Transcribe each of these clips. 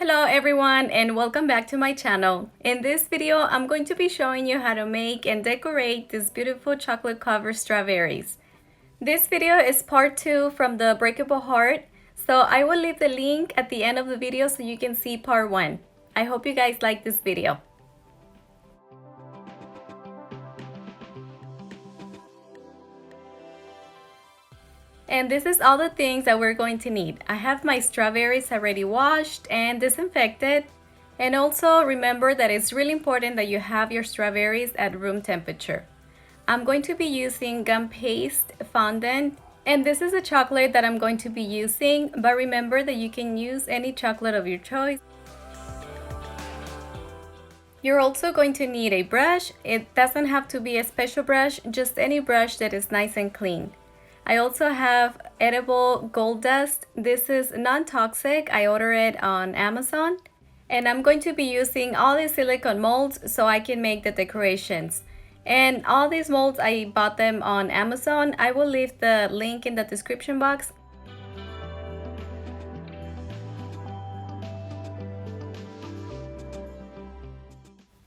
Hello everyone and welcome back to my channel. In this video, I'm going to be showing you how to make and decorate these beautiful chocolate covered strawberries. This video is part 2 from the Breakable Heart, so I will leave the link at the end of the video so you can see part 1. I hope you guys like this video. And this is all the things that we're going to need. I have my strawberries already washed and disinfected. And also remember that it's really important that you have your strawberries at room temperature. I'm going to be using gum paste fondant, and this is a chocolate that I'm going to be using, but remember that you can use any chocolate of your choice. You're also going to need a brush. It doesn't have to be a special brush, just any brush that is nice and clean. I also have edible gold dust. This is non-toxic. I ordered it on Amazon. And I'm going to be using all these silicone molds so I can make the decorations. And all these molds, I bought them on Amazon. I will leave the link in the description box.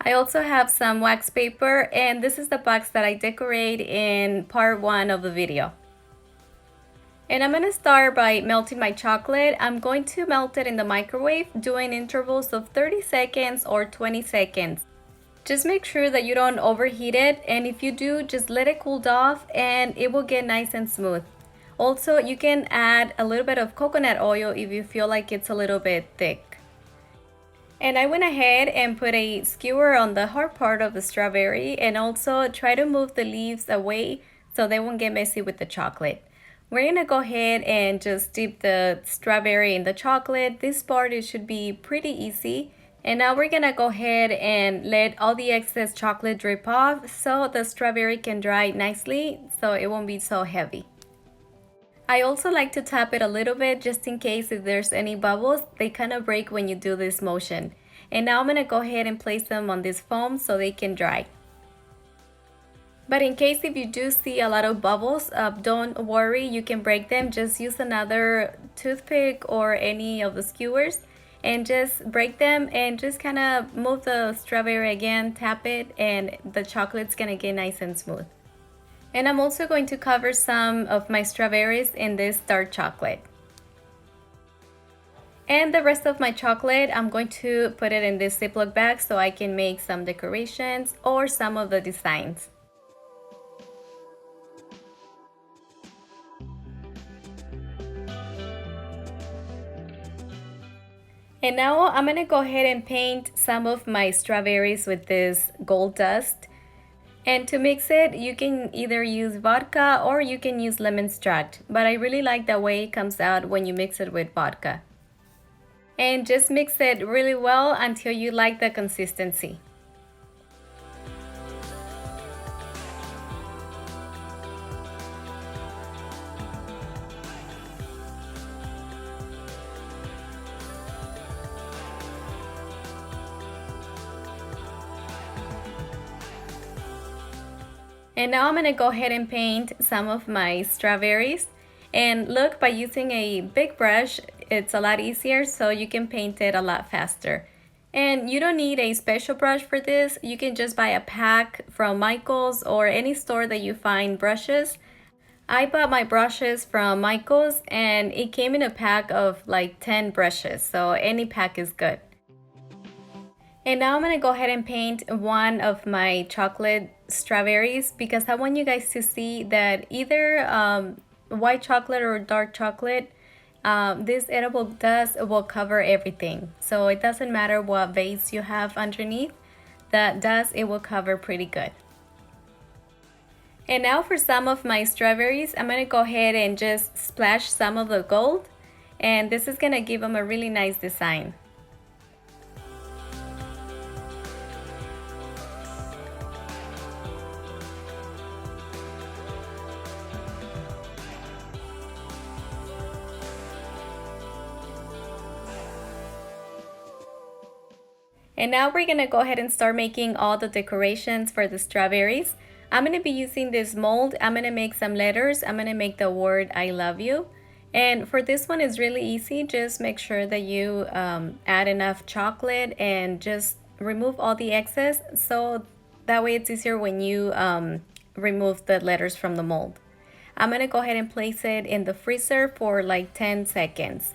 I also have some wax paper, and this is the box that I decorate in part 1 of the video. And I'm going to start by melting my chocolate. I'm going to melt it in the microwave, doing intervals of 30 seconds or 20 seconds. Just make sure that you don't overheat it, and if you do, just let it cool off and it will get nice and smooth. Also, you can add a little bit of coconut oil if you feel like it's a little bit thick. And I went ahead and put a skewer on the hard part of the strawberry, and also try to move the leaves away so they won't get messy with the chocolate. We're gonna go ahead and just dip the strawberry in the chocolate. This part, it should be pretty easy. And now we're gonna go ahead and let all the excess chocolate drip off so the strawberry can dry nicely so it won't be so heavy. I also like to tap it a little bit just in case if there's any bubbles. They kind of break when you do this motion. And now I'm gonna go ahead and place them on this foam so they can dry. But in case if you do see a lot of bubbles, don't worry, you can break them. Just use another toothpick or any of the skewers and just break them and just kind of move the strawberry again, tap it, and the chocolate's gonna get nice and smooth. And I'm also going to cover some of my strawberries in this dark chocolate. And the rest of my chocolate, I'm going to put it in this Ziploc bag so I can make some decorations or some of the designs. And now I'm gonna go ahead and paint some of my strawberries with this gold dust. And to mix it, you can either use vodka or you can use lemon extract. But I really like the way it comes out when you mix it with vodka. And just mix it really well until you like the consistency. And now I'm gonna go ahead and paint some of my strawberries. And look, by using a big brush, it's a lot easier, so you can paint it a lot faster. And you don't need a special brush for this. You can just buy a pack from Michael's or any store that you find brushes. I bought my brushes from Michael's and it came in a pack of like 10 brushes, so any pack is good. And now I'm going to go ahead and paint one of my chocolate strawberries because I want you guys to see that either white chocolate or dark chocolate, this edible dust will cover everything. So it doesn't matter what vase you have underneath, that dust, it will cover pretty good. And now for some of my strawberries, I'm going to go ahead and just splash some of the gold. And this is going to give them a really nice design. And now we're gonna go ahead and start making all the decorations for the strawberries. I'm gonna be using this mold. I'm gonna make some letters. I'm gonna make the word I love you. And for this one, it's really easy. Just make sure that you add enough chocolate and just remove all the excess, so that way it's easier when you remove the letters from the mold. I'm gonna go ahead and place it in the freezer for like 10 seconds.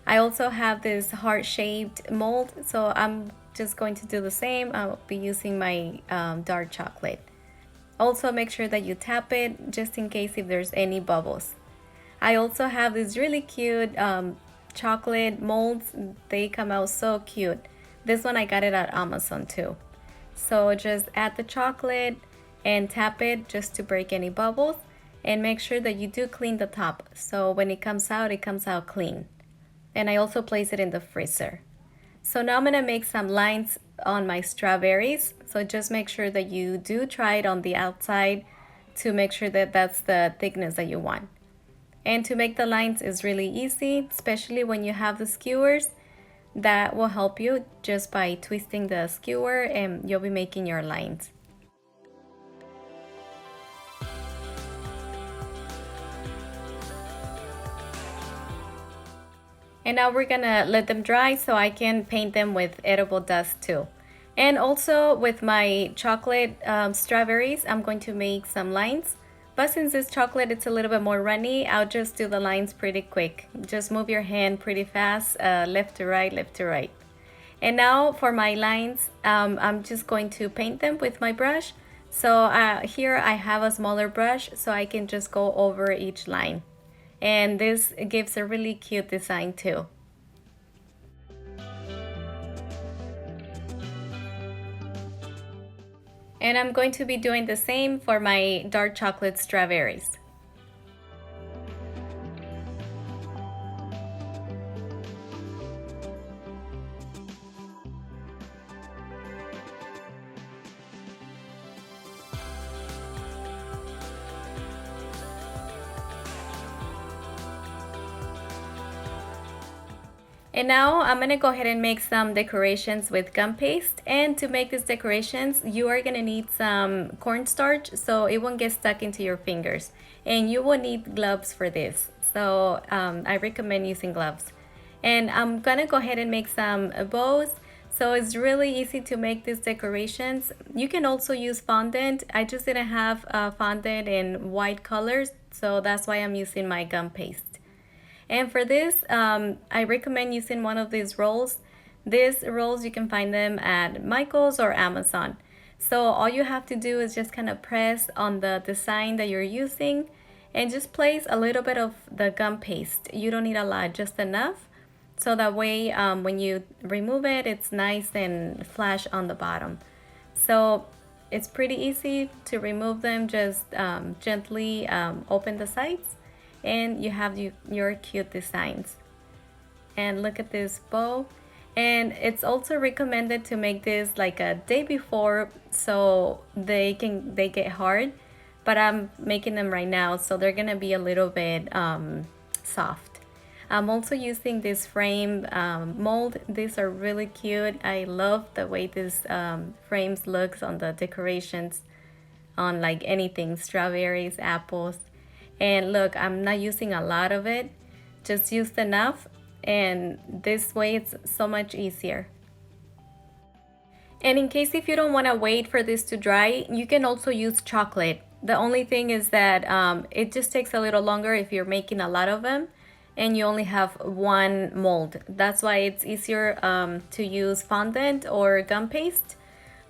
I also have this heart-shaped mold, so I'm just going to do the same. I'll be using my dark chocolate. Also make sure that you tap it just in case if there's any bubbles. I also have these really cute chocolate molds. They come out so cute. This one I got it at Amazon too. So just add the chocolate and tap it just to break any bubbles, and make sure that you do clean the top so when it comes out clean. And I also place it in the freezer. So now I'm gonna make some lines on my strawberries. So just make sure that you do try it on the outside to make sure that that's the thickness that you want. And to make the lines is really easy, especially when you have the skewers. That will help you just by twisting the skewer, and you'll be making your lines. And now we're gonna let them dry so I can paint them with edible dust too. And also with my chocolate strawberries, I'm going to make some lines. But since this chocolate it's a little bit more runny, I'll just do the lines pretty quick. Just move your hand pretty fast, left to right, left to right. And now for my lines, I'm just going to paint them with my brush. So here I have a smaller brush so I can just go over each line. And this gives a really cute design too. And I'm going to be doing the same for my dark chocolate strawberries. And now I'm gonna go ahead and make some decorations with gum paste. And to make these decorations, you are gonna need some cornstarch so it won't get stuck into your fingers. And you will need gloves for this. So I recommend using gloves. And I'm gonna go ahead and make some bows. So it's really easy to make these decorations. You can also use fondant. I just didn't have fondant in white colors, so that's why I'm using my gum paste. And for this, I recommend using one of these rolls. These rolls, you can find them at Michael's or Amazon. So all you have to do is just kind of press on the design that you're using and just place a little bit of the gum paste. You don't need a lot, just enough. So that way, when you remove it, it's nice and flash on the bottom. So it's pretty easy to remove them. Just gently open the sides, and you have your cute designs. And look at this bow. And it's also recommended to make this like a day before so they get hard, but I'm making them right now so they're gonna be a little bit soft. I'm also using this frame mold. These are really cute. I love the way this frames looks on the decorations on like anything, strawberries, apples. And look, I'm not using a lot of it, just used enough, and this way it's so much easier. And in case if you don't want to wait for this to dry, you can also use chocolate. The only thing is that it just takes a little longer if you're making a lot of them and you only have one mold. That's why it's easier to use fondant or gum paste.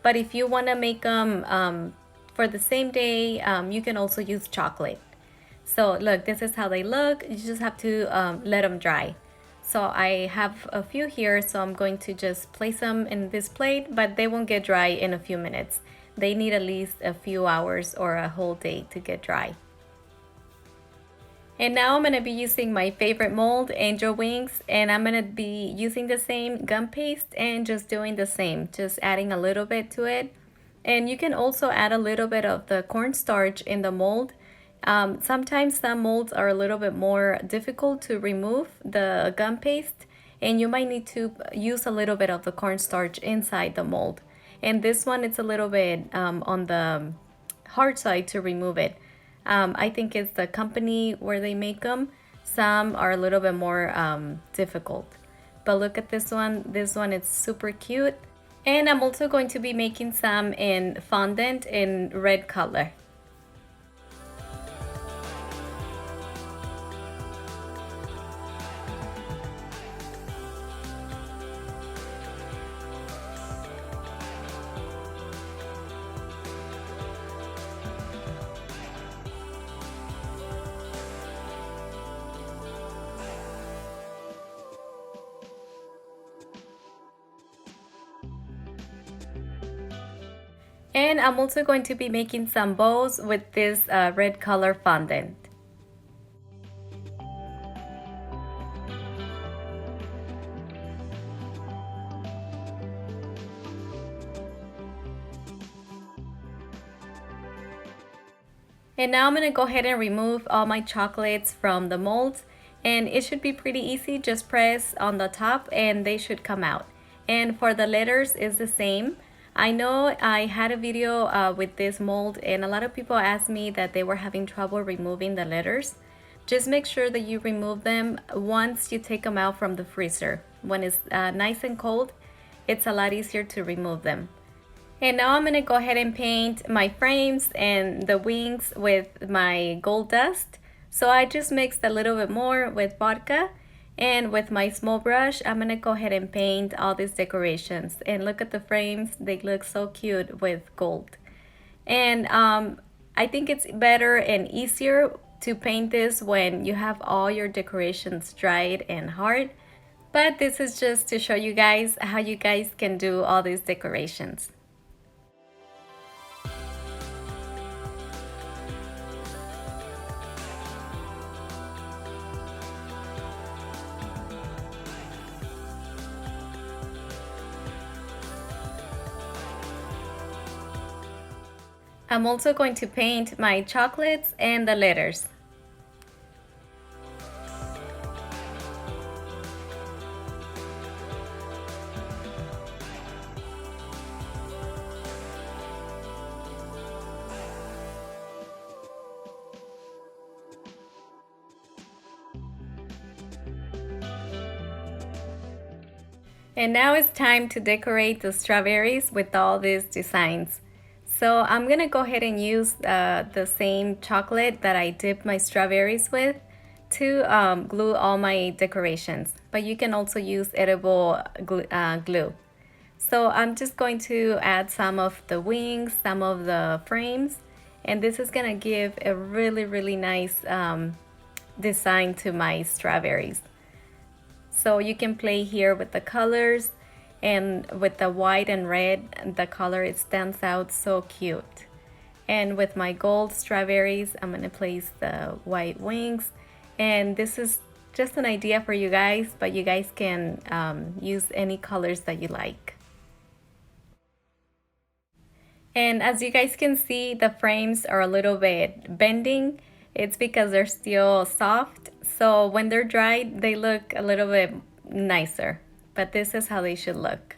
But if you want to make them for the same day, you can also use chocolate. So look, this is how they look. You just have to let them dry. So I have a few here, so I'm going to just place them in this plate, but they won't get dry in a few minutes. They need at least a few hours or a whole day to get dry. And now I'm gonna be using my favorite mold, angel wings, and I'm gonna be using the same gum paste and just doing the same, just adding a little bit to it. And you can also add a little bit of the cornstarch in the mold. Sometimes some molds are a little bit more difficult to remove the gum paste, and you might need to use a little bit of the cornstarch inside the mold. And this one, it's a little bit on the hard side to remove it. I think it's the company where they make them, Some are a little bit more difficult. But look at this one. This one is super cute. And I'm also going to be making some in fondant in red color. And I'm also going to be making some bows with this red color fondant. And now I'm going to go ahead and remove all my chocolates from the molds, and it should be pretty easy. Just press on the top and they should come out. And for the letters is the same. I know I had a video with this mold and a lot of people asked me that they were having trouble removing the letters. Just make sure that you remove them once you take them out from the freezer. When it's nice and cold, it's a lot easier to remove them. And now I'm gonna go ahead and paint my frames and the wings with my gold dust. So I just mixed a little bit more with vodka, and with my small brush, I'm gonna go ahead and paint all these decorations. And look at the frames, they look so cute with gold. And I think it's better and easier to paint this when you have all your decorations dried and hard. But this is just to show you guys how you guys can do all these decorations. I'm also going to paint my chocolates and the letters. And now it's time to decorate the strawberries with all these designs. So I'm gonna go ahead and use the same chocolate that I dipped my strawberries with to glue all my decorations. But you can also use edible glue. So I'm just going to add some of the wings, some of the frames, and this is gonna give a really nice design to my strawberries. So you can play here with the colors, and with the white and red, the color, it stands out so cute. And with my gold strawberries, I'm gonna place the white wings. And this is just an idea for you guys, but you guys can use any colors that you like. And as you guys can see, the frames are a little bit bending. It's because they're still soft. So when they're dried, they look a little bit nicer. But this is how they should look.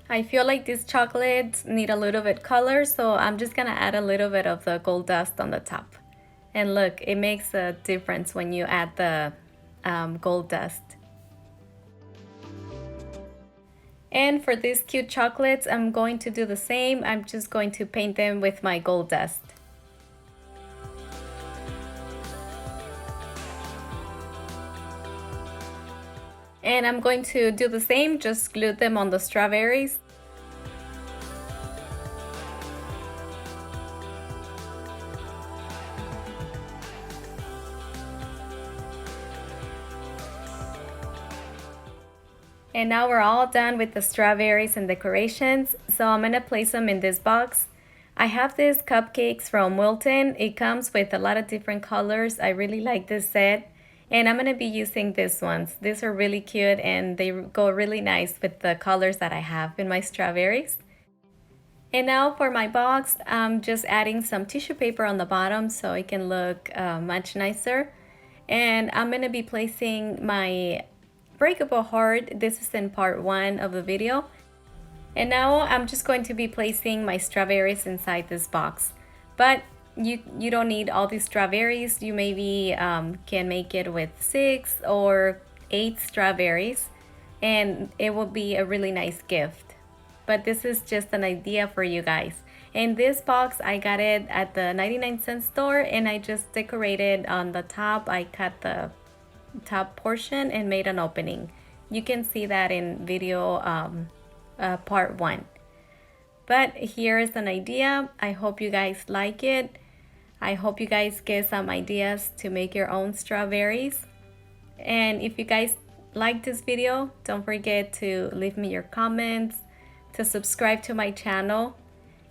I feel like these chocolates need a little bit color, so I'm just gonna add a little bit of the gold dust on the top. And look, it makes a difference when you add the gold dust. And for these cute chocolates, I'm going to do the same. I'm just going to paint them with my gold dust. And I'm going to do the same, just glue them on the strawberries. And now we're all done with the strawberries and decorations, so I'm gonna place them in this box. I have these cupcakes from Wilton. It comes with a lot of different colors. I really like this set, and I'm gonna be using these ones. These are really cute and they go really nice with the colors that I have in my strawberries. And now for my box, I'm just adding some tissue paper on the bottom so it can look much nicer. And I'm gonna be placing my breakable heart. This is in part 1 of the video. And now I'm just going to be placing my strawberries inside this box. But you don't need all these strawberries. You maybe can make it with 6 or 8 strawberries, and it will be a really nice gift. But this is just an idea for you guys. In this box, I got it at the 99-cent store, and I just decorated on the top. I cut the top portion and made an opening. You can see that in video part 1. But here is an idea. I hope you guys like it. I hope you guys get some ideas to make your own strawberries. And if you guys like this video, don't forget to leave me your comments, to subscribe to my channel,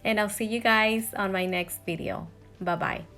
and I'll see you guys on my next video. Bye bye.